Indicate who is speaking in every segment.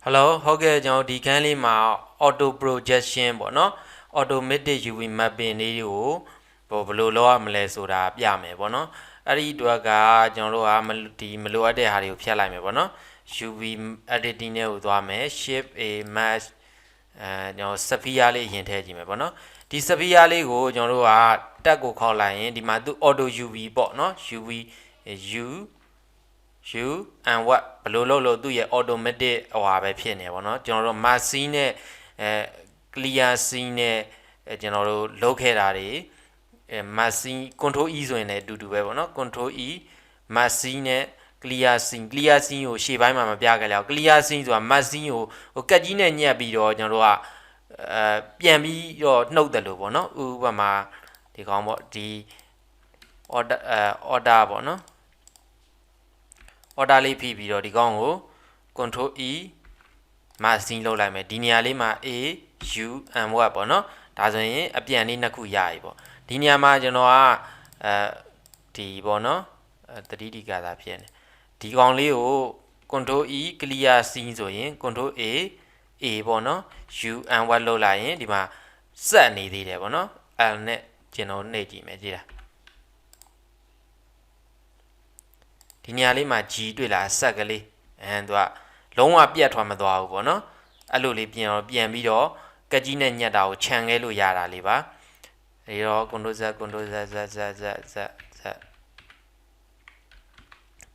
Speaker 1: Hello ဟုတ်ကဲ့ကျွန်တော်ဒီခန်းလေးမှာ auto projection ပေါ့နော် automatic UV mapping လေးကိုဘယ်လိုလုပ်ရမလဲဆိုတာပြမယ်ပေါ့နော်အဲ့ဒီအတွက်ကကျွန်တော်တို့ကမလိုအပ်တဲ့ဟာတွေကိုဖျက်လိုက်မယ်ပေါ့နော် UV editing နဲ့ကိုသွားမယ် shape a mask ကျွန်တော် sphere လေးရင်ထည့်ကြည့်မယ်ပေါ့နော်ဒီ sphere လေးကိုကျွန်တော်တို့ကတက်ကိုခေါက်လိုက်ရင်ဒီမှာသူ auto UV ပေါ့နော် UV U and what ဘယ်လိုလုပ်သူ့ရဲ့ automatic ဟိုဟာပဲဖြစ်နေပါတော့ကျွန်တော်တို့ mask scene နဲ့clear scene နဲ့ကျွန်တော်တို့လုပ်ခဲ့တာတွေmask scene control E ဆိုရင်လည်းအတူတူပဲပေါ့နော် control E mask scene နဲ့ clear scene ကိုရှေ့ပိုင်းမှာမပြခဲ့လောက် clear scene ဆိုတာ mask scene ကိုဟိုကတ်ကြီးနဲ့ညက်ပြီးတော့ကျွန်တော်တို့ကပြန်ပြီးတော့နှုတ်တယ်လို့ပေါ့နော်ဥပမာဒီကောင်ပေါ့ဒီ order ပေါ့နော်order လေးဖိပြီးတော့ဒီကောင်ကို control E masking လုပ်လိုက်မယ်ဒီနေရာလေးမှာ A U and what ပေါ့နော်ဒါဆိုရင်အပြန်လေးနှစ်ခုရပြီပေါ့ဒီနေရာမှာကျွန်တော်ကဒီပေါ့နော်3D ကသာဖြစ်နေဒီကောင်လေးကို control E clear scene ဆိုရင် control A ပေါ့နော် U and what လုပ်လိုက်ရင်ဒီမှာစက်နေသေးတယ်ပေါ့နော်အဲ့နဲ့ကျွန်တော်နှိပ်ကြည့်မယ်ကြည့်လားဒီနေရာလေးမှာ G တွေ့လားဆက်ကလေးသူကလုံးဝပြတ်ထွက်မသွားဘူးပေါ့နော်အဲ့လိုလေးပြန်ပြီးတော့ကက်ကြီးနဲ့ညက်တာကိုခြံခဲလို့ရတာလေးပါဒါရော control Z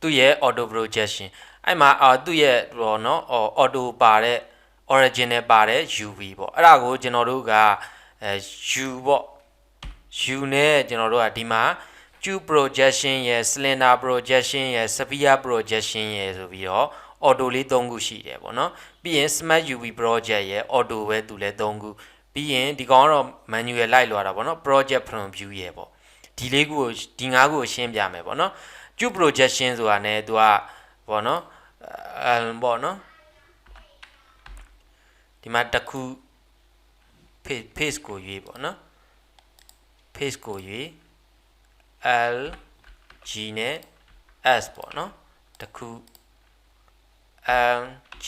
Speaker 1: သူ့ရဲ့ auto projection အဲ့မှာသူ့ရဲ့ဟောနော် auto ပါတဲ့ original ပါတဲ့ UV ပေါ့အဲ့ဒါကိုကျွန်တော်တို့ကU ပေါ့ U နဲ့ကျွန်တော်တို့ကဒီမှာTube projection ရယ် cylinder projection ရယ် sphere projection ရယ်ဆိုပြီးတော့ auto လေး3ခုရှိတယ်ပေါ့နော်ပြီးရင် smart UV project ရယ် auto ပဲသူလည်း3ခုပြီးရင်ဒီကောင်ကတော့ manual လိုက်လွာတာပေါ့နော် project from view ရယ်ပေါ့ဒီလေးခုကိုဒီ5ခုကိုရှင်းပြမယ်ပေါ့နော် Tube projection ဆိုတာ ਨੇ သူကပေါ့နော်ပေါ့နော်ဒီမှာတစ်ခု face ကိုရွေးပေါ့နော် face ကိုရွေးL G နဲ့ S ပေါ့နော်တခု L G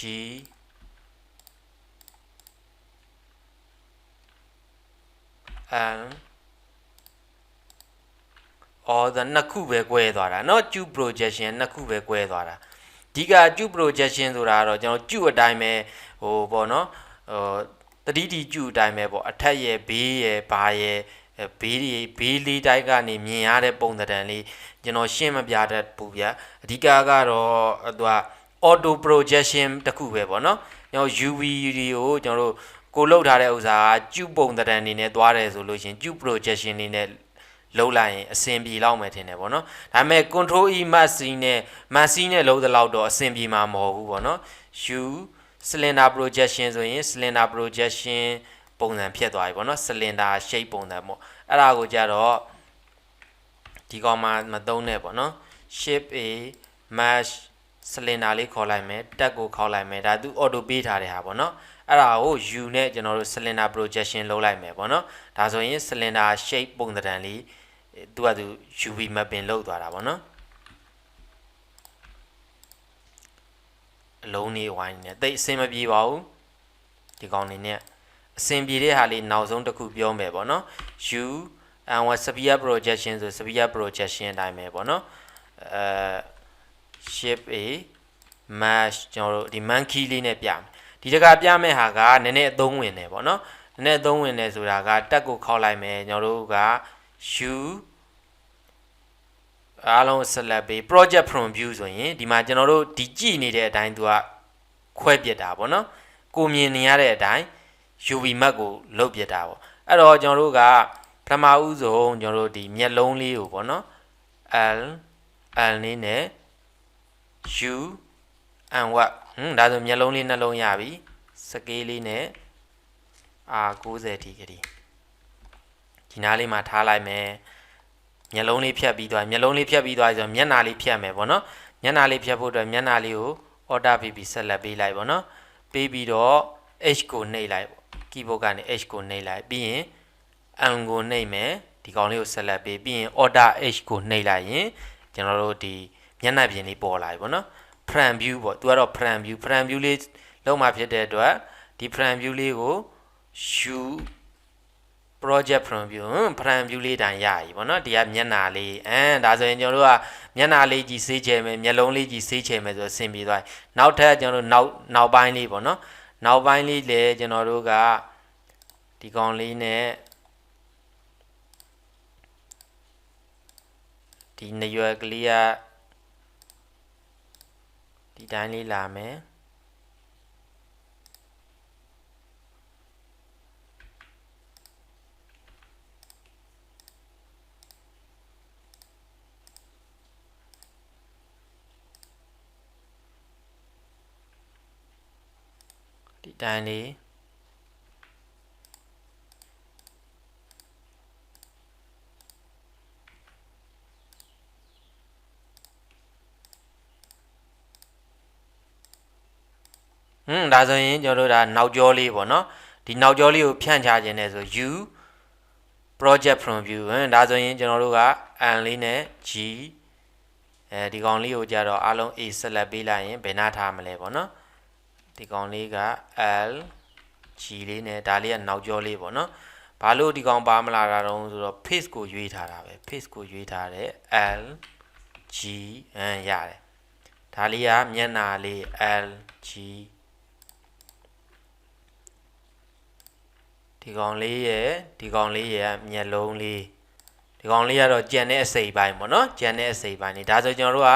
Speaker 1: L the နှစ်ခုပဲ꿰သွားတာเนาะ tube projection နှစ်ခုပဲ꿰သွားတာဒီက tube projection ဆိုတာကတော့ကျွန်တော် tube အတိုင်းပဲဟိုပေါ့နော်3D tube အတိုင်းပဲပေါ့အထက်ရဲ့ဘေးရဲ့ဘာရဲ့ဘေးလေးတိုင်းကနေမြင်ရတဲ့ပုံသဏ္ဍာန်လေးကျွန်တော်ရှင်းမပြတတ်ဘူးဗျာအဓိကကတော့သူက auto projection တခုပဲပေါ့နော်ကျွန်တော် UV တွေကိုကျွန်တော်တို့ကိုလောက်ထားတဲ့ဥစ္စာကကျုပ်ပုံသဏ္ဍာန်နေနဲ့သွားတယ်ဆိုလို့ရှင်ကျုပ် projection နေနဲ့လုံးလိုက်ရင်အဆင်ပြေလောက်မယ်ထင်တယ်ပေါ့နော်ဒါပေမဲ့ control E mask နဲ့လုံးသလောက်တော့အဆင်ပြေမှာမဟုတ်ဘူးပေါ့နော် U cylinder projection ဆိုရင် cylinder projection ပုံစံဖြစ်သွားပြီပေါ့နော် cylinder shape ပုံစံပေါ့အဲ့ဒါကိုကြတော့ဒီကောင်မှာမသုံးနဲ့ပေါ့နော် shape a mesh cylinder လေးခေါ်လိုက်မယ်တက်ကိုခေါက်လိုက်မယ်ဒါသူ auto ပေးထားတဲ့ဟာပေါ့နော်အဲ့ဒါကို U နဲ့ကျွန်တော်တို့ cylinder projection လုပ်လိုက်မယ်ပေါ့နော်ဒါဆိုရင် cylinder shape ပုံသဏ္ဍာန်လေးသူကသူ UV mapping လုပ်သွားတာပေါ့နော်အလုံးလေးဝိုင်းနေတိတ်အဆင်မပြေပါဘူးဒီကောင်နေနဲ့အဆင်ပြေတဲ့ဟာလေးနောက်ဆုံးတစ်ခုပြောမယ်ပေါ့နော် U and what sphere projection ဆို sphere projection အတိုင်းပဲပေါ့နော်shape a mesh ကျွန်တော်တို့ဒီ monkey လေးနဲ့ပြမယ်ဒီတကပြမယ့်ဟာကနည်းနည်းအသုံးဝင်တယ်ပေါ့နော်နည်းနည်းအသုံးဝင်တယ်ဆိုတာကတက်ကိုခောက်လိုက်မယ်ကျွန်တော်တို့က U အားလုံးဆက်လက်ပေး project from view ဆိုရင်ဒီမှာကျွန်တော်တို့ဒီကြည့်နေတဲ့အတိုင်းသူကခွဲပြစ်တာပေါ့နော်ကိုမြင်နေရတဲ့အတိုင်း UV map ကိုလုတ်ပြစ်တာပေါ့အဲ့တော့ကျွန်တော်တို့ကပထမဦးဆုံးကျွန်တော်တို့ဒီမျက်လုံးလေးကိုပေါ့နော် L လေးနဲ့ U and what ဒါဆိုမျက်လုံးလေးနှလုံးရပြီစကေးလေးနဲ့ R90 ထိကလေးဒီနားလေးမှာထားလိုက်မယ်မျက်လုံးလေးဖြတ်ပြီးသွားမျက်လုံးလေးဖြတ်ပြီးသွားဆိုမျက်နှာလေးဖြတ်မယ်ပေါ့နော်မျက်နှာလေးဖြတ်ဖို့အတွက်မျက်နှာလေးကို order ပြီးဆက်လက်ပေးလိုက်ပေါ့နော်ပေးပြီးတော့ H ကိုနှိပ်လိုက်ပေါ့ keyboard ကနေ H ကိုနှိပ်လိုက်ပြီးရင် M ကိုနှိပ်မယ်ဒီကောင်လေးကိုဆက်လက်ပေးပြီးရင် order H ကိုနှိပ်လိုက်ရင်ကျွန်တော်တို့ဒီမျက်နှာပြင်လေးပေါ်လာပြီပေါ့နော် front view ပေါ့သူကတော့ front view လေး လုံးမှာဖြစ်တဲ့အတွက်ဒီ front view လေးကို u project front view front view လေးတိုင်ရပြီပေါ့နော်ဒီကမျက်နှာလေးဒါဆိုရင်ကျွန်တော်တို့ကမျက်နှာလေးကြီးစေးချယ်မယ်မျက်လုံးလေးကြီးစေးချယ်မယ်ဆိုတော့အဆင်ပြေသွားပြီနောက်ထပ်ကျွန်တော်တို့နောက်ပိုင်းလေးပေါ့နော်နောက်ပိုင်းလေးလေကျွန်တော်တို့ကဒီကောင်လေးနဲ့ဒီနရွယ်ကလေးကဒီတိုင်းလေးလာမယ်ဒီတိုင်းလေးဒါဆိုရင်ကျွန်တော်တို့ဒါနောက်ကျောလေးပေါ့နော်ဒီနောက်ကျောလေးကိုဖြန့်ချခြင်းနဲ့ဆို u project from view ဒါဆိုရင်ကျွန်တော်တို့က n လေးနဲ့ g ဒီကောင်လေးကိုကြတော့အားလုံး a ဆက်လက်ပေးလိုက်ရင်ဘယ်နှထားမလဲပေါ့နော်ဒီကောင်လေးက l g လေးနဲ့ဒါလေးကနောက်ကျောလေးပေါ့နော်ဘာလို့ဒီကောင်ပါမလာတာတော့ဆိုတော့ face ကိုရွေးထားတာပဲ face ကိုရွေးထားတယ် l g ရတယ်ဒါလေးကမျက်နှာလေး l gဒီကောင်လေးရဲ့မျက်လုံးလေးဒီကောင်လေးကတော့ကြံတဲ့အစိပ်ပိုင်းပေါ့နော်ကြံတဲ့အစိပ်ပိုင်းနေဒါဆိုကျွန်တော်တို့က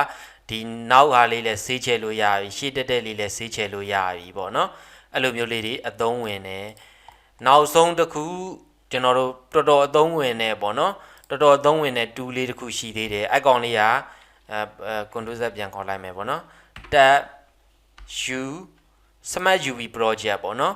Speaker 1: ဒီနောက်ဟာလေးလည်းဆေးချဲလို့ရပြီရှေ့တက်လေးလည်းဆေးချဲလို့ရပြီပေါ့နော်အဲ့လိုမျိုးလေးတွေအသုံးဝင်တယ်နောက်ဆုံးတစ်ခုကျွန်တော်တို့တော်တော်အသုံးဝင်တယ်ပေါ့နော်တော်တော်အသုံးဝင်တဲ့တူလေးတစ်ခုရှိသေးတယ်အဲ့ကောင်လေးကcontrol Z ပြန်ခေါ်လိုက်မယ်ပေါ့နော် tab u smart uv project ပေါ့နော်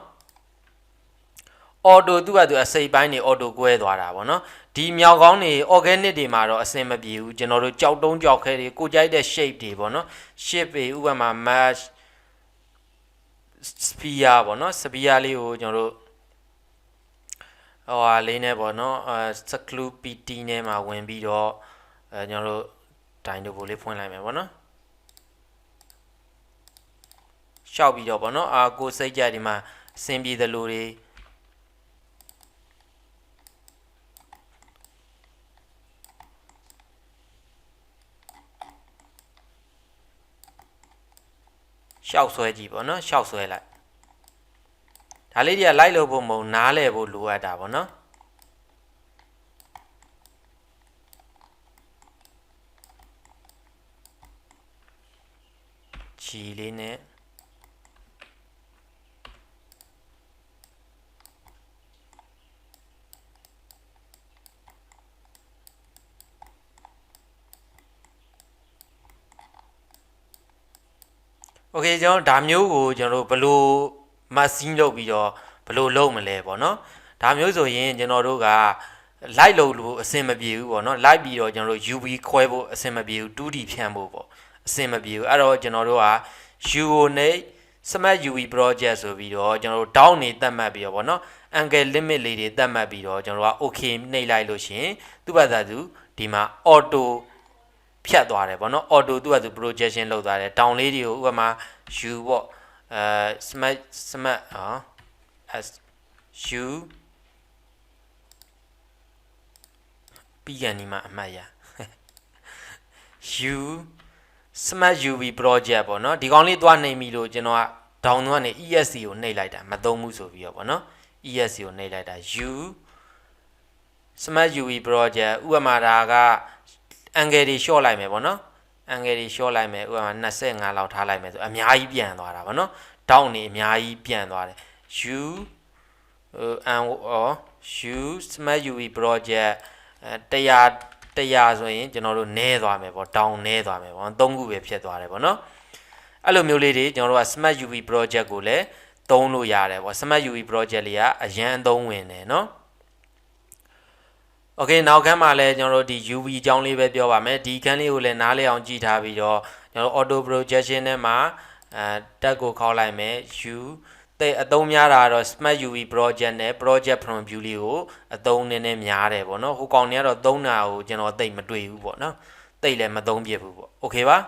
Speaker 1: auto သူကသူအစိပ်ပိုင်းနေ auto ကွဲသွားတာပေါ့နော်ဒီမြောက်ကောင်းနေ organic တွေမှာတော့အဆင်မပြေဘူးကျွန်တော်တို့ကြောက်တုံးကြောက်ခဲတွေကိုကြိုက်တဲ့ shape တွေပေါ့နော် shape တွေဥပမာ mesh sphere ပေါ့နော် sphere လေးကိုကျွန်တော်တို့ဟိုဟာလေးနဲ့ပေါ့နော်seclude pt နဲ့မှာဝင်ပြီးတော့ကျွန်တော်တို့ dino ဘိုလေးဖွင့်လိုက်မယ်ပေါ့နော်ရှောက်ပြီးတော့ပေါ့နော်ကိုစိတ်ကြဒီမှာအဆင်ပြေသလိုတွေရှောက်ဆွဲကြည့်ပေါ့နော်ရှောက်ဆွဲလိုက်ဒါလေးတွေကလိုက်လို့ဖို့မဟုတ်နားလဲဖို့လိုအပ်တာပေါ့နော်ခြီလေးနဲ့โอเคကျွန်တော်ဒါမျိုးကိုကျွန်တော်တို့ဘယ်လိုမတ်စီးလုပ်ပြီးတော့ဘယ်လိုလုပ်မလဲပေါ့နော်ဒါမျိုးဆိုရင်ကျွန်တော်တို့ကလိုက်လုပ်လို့အဆင်မပြေဘူးပေါ့နော်လိုက်ပြီးတော့ကျွန်တော်တို့ UV ခွဲဖို့အဆင်မပြေဘူး 2D ဖြန့်ဖို့ပေါ့အဆင်မပြေဘူးအဲ့တော့ကျွန်တော်တို့က UO နဲ့ Smart UV project ဆိုပြီးတော့ကျွန်တော်တို့ down နေသတ်မှတ်ပြီးတော့ပေါ့နော် angle limit လေးတွေသတ်မှတ်ပြီးတော့ကျွန်တော်တို့က okay နှိပ်လိုက်လို့ရှိရင်သူ့ဘာသာသူဒီမှာ auto ဖြတ်သွားတယ်ပေါ့နော် auto သူ့ဘာသူ projection လုပ်သွားတယ် down လေးတွေကိုဥပမာ u ပေါ့smart s u ပြီးကန်ဒီမှာအမှတ်ရ u smart uv project ပေါ့နော်ဒီကောင်လေးသွားနှိပ်ပြီလို့ကျွန်တော်က down ကနေ esc ကိုနှိပ်လိုက်တာမသုံးဘူးဆိုပြီးတော့ပေါ့နော် esc ကိုနှိပ်လိုက်တာ u smart uv project ဥပမာဒါက angle တွေ short လိုက်မယ်ပေါ့နော် angle တွေ short လိုက်မယ်ဥပမာ25လောက်ထားလိုက်မယ်ဆိုအများကြီးပြန်သွားတာပေါ့နော် down နေအများကြီးပြန်သွားတယ် u u smart uv project 100ဆိုရင်ကျွန်တော်တို့နည်းသွားမယ်ပေါ့ down နည်းသွားမယ်ပေါ့3ခုပဲဖြစ်သွားတယ်ပေါ့နော်အဲ့လိုမျိုးလေးတွေကျွန်တော်တို့က smart uv project ကိုလည်းသုံးလို့ရတယ်ပေါ့ smart uv project လေးကအရန်အသုံးဝင်တယ်နော်โอเคနောက်ခန်းမှာလည်းကျွန်တော်တို့ဒီ UV အကြောင်းလေးပဲပြောပါမယ်ဒီခန်းလေးကိုလည်းနားလည်အောင်ကြည့်ထားပြီးတော့ကျွန်တော် auto projection ထဲမှာတက်ကိုခေါက်လိုက်မယ် U အသုံးများတာတော့ smart UV project နဲ့ project from view လေးကိုအသုံးနည်းနည်းများတယ်ပေါ့နော်ဟိုကောင်တွေကတော့သုံးတာကိုကျွန်တော်သိမတွေ့ဘူးပေါ့နော်သိလည်းမသုံးပြဘူးပေါ့โอเคပါ